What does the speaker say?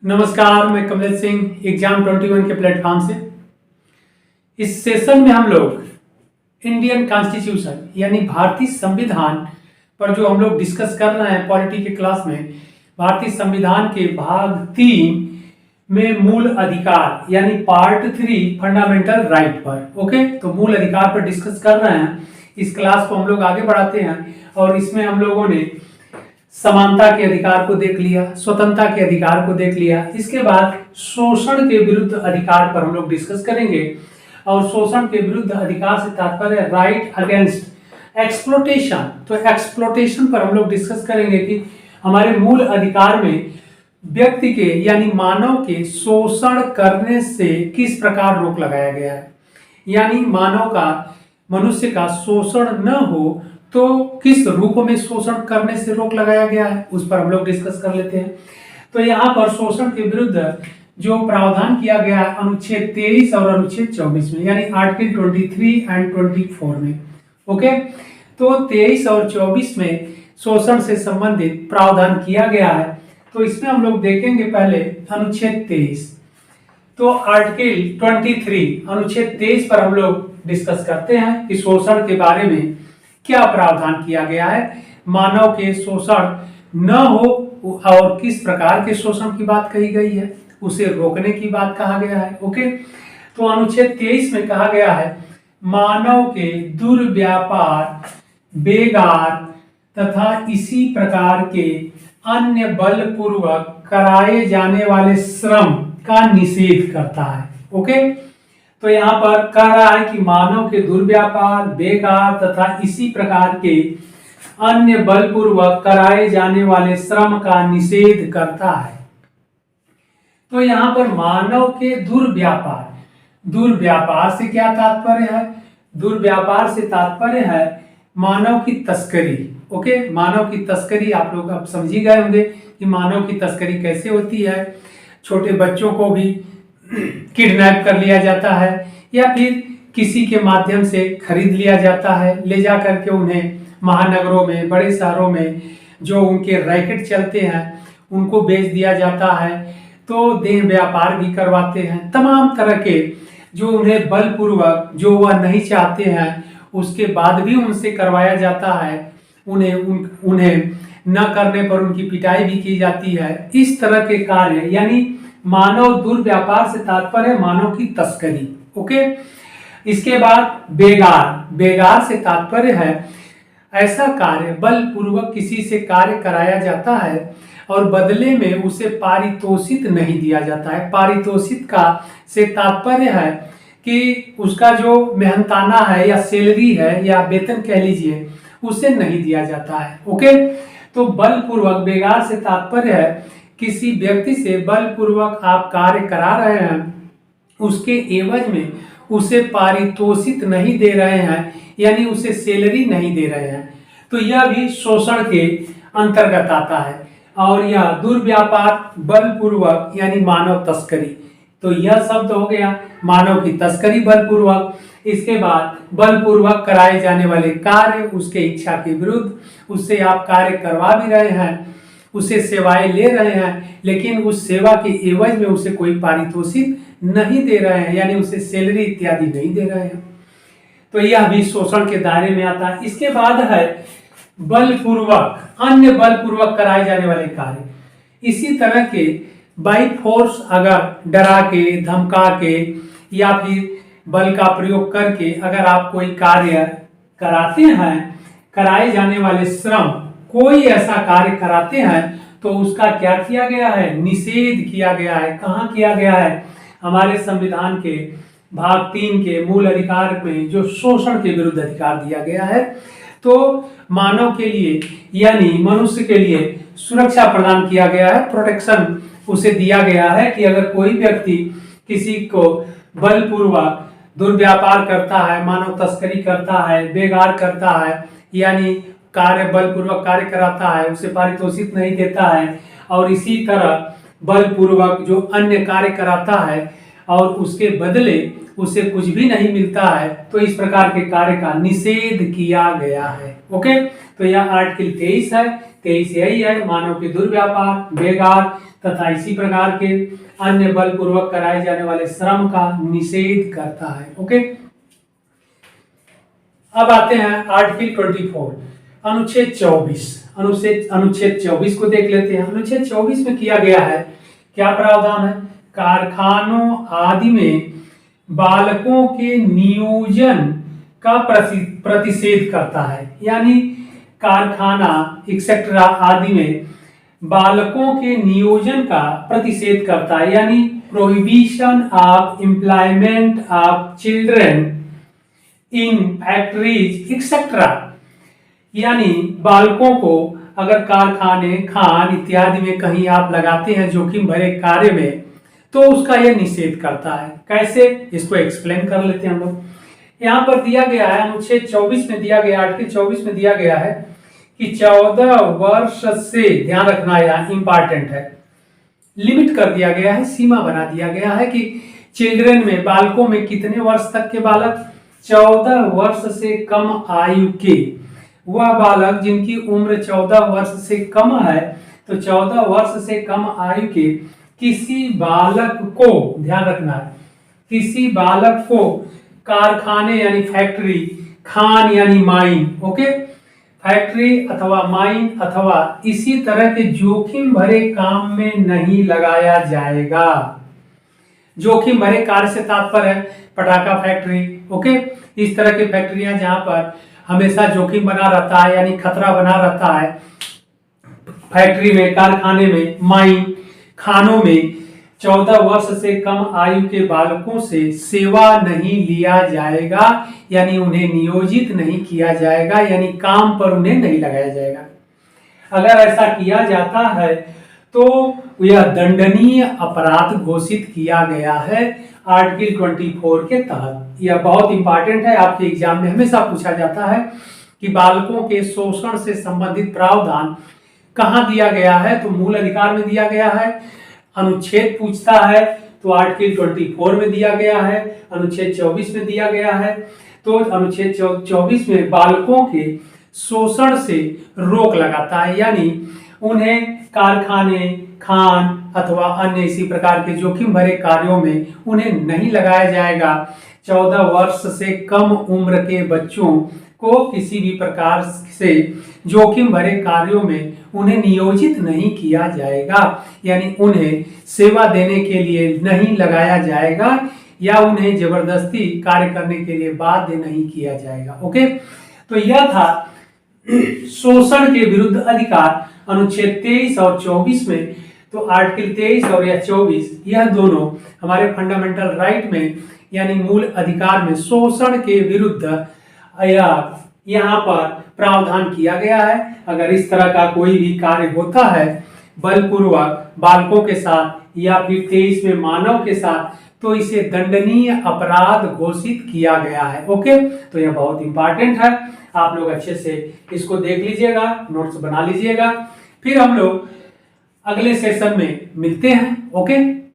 नमस्कार, मैं कमलेश सिंह एग्जाम 21 के प्लेटफॉर्म से। इस सेशन में हम लोग इंडियन कॉन्स्टिट्यूशन यानी भारतीय संविधान पर जो हम लोग डिस्कस कर रहे हैं पॉलिटी के क्लास में, भारतीय संविधान के भाग 3 में मूल अधिकार यानी पार्ट 3 फंडामेंटल राइट पर। ओके, तो मूल अधिकार पर डिस्कस कर रहे हैं। इस क्लास को हम लोग आगे बढ़ाते हैं और इसमें हम लोगों ने समानता के अधिकार को देख लिया, स्वतंत्रता के अधिकार को देख लिया। इसके बाद शोषण के विरुद्ध अधिकार पर हम लोग डिस्कस करेंगे और शोषण के विरुद्ध अधिकार से तात्पर्य राइट अगेंस्ट एक्सप्लोटेशन। तो एक्सप्लोटेशन पर हम लोग डिस्कस करेंगे कि हमारे मूल अधिकार में व्यक्ति के यानी मानव के शोषण करने से किस प्रकार रोक लगाया गया है, यानी मनुष्य का शोषण न हो तो किस रूप में शोषण करने से रोक लगाया गया है, उस पर हम लोग डिस्कस कर लेते हैं। तो यहाँ पर शोषण के विरुद्ध जो प्रावधान किया गया है अनुच्छेद 23 और अनुच्छेद 24 में, यानी आर्टिकल 23 एंड 24 में। ओके, तो 23 और 24 में शोषण से संबंधित प्रावधान किया गया है। तो इसमें हम लोग देखेंगे पहले अनुच्छेद 23। तो आर्टिकल 23 अनुच्छेद 23 पर हम लोग डिस्कस करते हैं कि शोषण के बारे में क्या प्रावधान किया गया है, मानव के शोषण न हो और किस प्रकार के शोषण की बात कही गई है, उसे रोकने की बात कहा गया है। ओके, तो अनुच्छेद 23 में कहा गया है मानव के दुर्व्यापार, बेगार तथा इसी प्रकार के अन्य बलपूर्वक कराए जाने वाले श्रम का निषेध करता है। ओके, तो यहाँ पर कह रहा है कि मानव के दुर्व्यापार, बेकार तथा इसी प्रकार के अन्य बलपूर्वक कराए जाने वाले श्रम का निषेध करता है। तो यहाँ पर मानव के दुर्व्यापार से क्या तात्पर्य है? दुर्व्यापार से तात्पर्य है मानव की तस्करी। ओके, मानव की तस्करी आप लोग अब समझ ही गए होंगे कि मानव की तस्करी कैसे होती है। छोटे बच्चों को भी किडनैप कर लिया जाता है या फिर किसी के माध्यम से खरीद लिया जाता है, ले जा करके उन्हें महानगरों में, बड़े शहरों में जो उनके रैकेट चलते हैं उनको बेच दिया जाता है। तो देह व्यापार भी करवाते हैं, तमाम तरह के जो उन्हें बलपूर्वक जो वह नहीं चाहते हैं उसके बाद भी उनसे करवाया जाता है। उन्हें न करने पर उनकी पिटाई भी की जाती है। इस तरह के कार्य यानी मानव दुर्व्यापार से तात्पर्य मानव की तस्करी। ओके, इसके बाद बेगार से तात्पर्य है ऐसा कार्य बलपूर्वक किसी से कार्य कराया जाता है और बदले में उसे पारितोषिक नहीं दिया जाता है। पारितोषिक का से तात्पर्य है कि उसका जो मेहनताना है या सैलरी है या वेतन कह लीजिए उसे नहीं दिया जाता है। ओके, तो बलपूर्वक, बेगार से तात्पर्य है किसी व्यक्ति से बलपूर्वक आप कार्य करा रहे हैं, उसके एवज में उसे पारितोषिक नहीं दे रहे हैं, यानी उसे सैलरी नहीं दे रहे हैं, तो यह भी शोषण के अंतर्गत आता है। और यह दुर्व्यापार, बलपूर्वक यानी मानव तस्करी, तो यह शब्द हो गया मानव की तस्करी बलपूर्वक। इसके बाद बलपूर्वक कराए जाने वाले कार्य, उसके इच्छा के विरुद्ध उससे आप कार्य करवा भी रहे हैं, उसे सेवाएं ले रहे हैं, लेकिन उस सेवा के एवज में उसे कोई पारितोषिक नहीं दे रहे हैं, यानी उसे सैलरी इत्यादि नहीं दे रहे हैं, तो यह भी शोषण के दायरे में आता है। इसके बाद है बलपूर्वक, अन्य बलपूर्वक कराए जाने वाले कार्य। इसी तरह के बाई फोर्स अगर डरा के, धमका के या फिर बल का प्रयोग करके अगर आप कोई कार्य कराते हैं, कराए जाने वाले श्रम, कोई ऐसा कार्य कराते हैं तो उसका क्या किया गया है? निषेध किया गया है। कहाँ किया गया है? हमारे संविधान के भाग 3 के मूल अधिकार में जो शोषण के विरुद्ध अधिकार दिया गया है। तो मानव के लिए यानी मनुष्य के लिए सुरक्षा प्रदान किया गया है, प्रोटेक्शन उसे दिया गया है कि अगर कोई व्यक्ति किसी को बलपूर्वक दुर्व्यापार करता है, मानव तस्करी करता है, बेगार करता है, यानी कार्य बलपूर्वक कार्य कराता है, उसे पारितोषिक नहीं देता है, और इसी तरह बलपूर्वक जो अन्य कार्य कराता है और उसके बदले उसे कुछ भी नहीं मिलता है, तो इस प्रकार के कार्य का निषेध किया गया है। ओके, तो यह आर्टिकल 23 है। 23 यही है, मानव के दुर्व्यापार, बेगार तथा इसी प्रकार के अन्य बलपूर्वक कराए जाने वाले श्रम का निषेध करता है। ओके, अब आते हैं आर्टिकल 24, अनुच्छेद 24। अनुच्छेद 24 को देख लेते हैं। अनुच्छेद 24 में किया गया है, क्या प्रावधान है? कारखानों आदि में बालकों के नियोजन का प्रतिषेध करता है, यानी कारखाना एक्सेट्रा आदि में बालकों के नियोजन का प्रतिषेध करता है, यानी prohibition of employment of children in factories etcetera, यानी बालकों को अगर कारखाने, खान इत्यादि में कहीं आप लगाते हैं जोखिम भरे कार्य में, तो उसका यह निषेध करता है। कैसे, इसको एक्सप्लेन कर लेते हैं हम लोग। यहाँ पर दिया गया है, अनुच्छेद 24 में दिया गया, आर्टिकल 24 में दिया गया है कि 14 वर्ष से, ध्यान रखना यहाँ इंपॉर्टेंट है, लिमिट कर दिया गया है, सीमा बना दिया गया है कि चिल्ड्रन में, बालकों में कितने वर्ष तक के बालक? 14 वर्ष से कम आयु के वह बालक जिनकी उम्र 14 वर्ष से कम है, तो 14 वर्ष से कम आयु के किसी बालक को, ध्यान रखना है, किसी बालक को कारखाने यानी फैक्ट्री, खान यानी माइन, ओके, फैक्ट्री अथवा माइन अथवा इसी तरह के जोखिम भरे काम में नहीं लगाया जाएगा। जोखिम भरे कार्य से तात्पर्य है पटाखा फैक्ट्री, ओके, इस तरह की फैक्ट्रियां जहां पर हमेशा जोखिम बना रहता है, यानी खतरा बना रहता है, फैक्ट्री में, कारखाने में, माइन, खानों में 14 वर्ष से कम आयु के बालकों से सेवा नहीं लिया जाएगा, यानी उन्हें नियोजित नहीं किया जाएगा, यानी काम पर उन्हें नहीं लगाया जाएगा। अगर ऐसा किया जाता है तो यह दंडनीय अपराध घोषित किया गया है आर्टिकल 24 के तहत। यह बहुत इंपॉर्टेंट है, आपके एग्जाम में हमेशा पूछा जाता है कि बालकों के शोषण से संबंधित प्रावधान कहाँ दिया गया है, तो मूल अधिकार में दिया गया है। अनुच्छेद पूछता है तो आर्टिकल 24 में दिया गया है, अनुच्छेद 24 में दिया गया है। तो अनुच्छेद 24 में बालकों के शोषण से रोक लगाता है, यानी उन्हें कारखाने, खान अथवा अन्य इसी प्रकार के जोखिम भरे कार्यों में उन्हें नहीं लगाया जाएगा। 14 वर्ष से कम उम्र के बच्चों को किसी भी प्रकार से जोखिम भरे कार्यों में उन्हें नियोजित नहीं किया जाएगा, यानी उन्हें सेवा देने के लिए नहीं लगाया जाएगा या उन्हें जबरदस्ती कार्य करने के लिए बाध्य नहीं किया जाएगा। ओके, तो यह था शोषण के विरुद्ध अधिकार अनुच्छेद 23 और 24 में। तो आर्टिकल 23 और या 24 यह दोनों हमारे फंडामेंटल राइट में यानी मूल अधिकार में शोषण के विरुद्ध यहाँ पर प्रावधान किया गया है। अगर इस तरह का कोई भी कार्य होता है बलपूर्वक बालकों के साथ या फिर 23 में मानव के साथ, तो इसे दंडनीय अपराध घोषित किया गया है। ओके, तो यह बहुत इंपॉर्टेंट है, आप लोग अच्छे से इसको देख लीजिएगा, नोट्स बना लीजिएगा। फिर हम लोग अगले सेशन में मिलते हैं। ओके।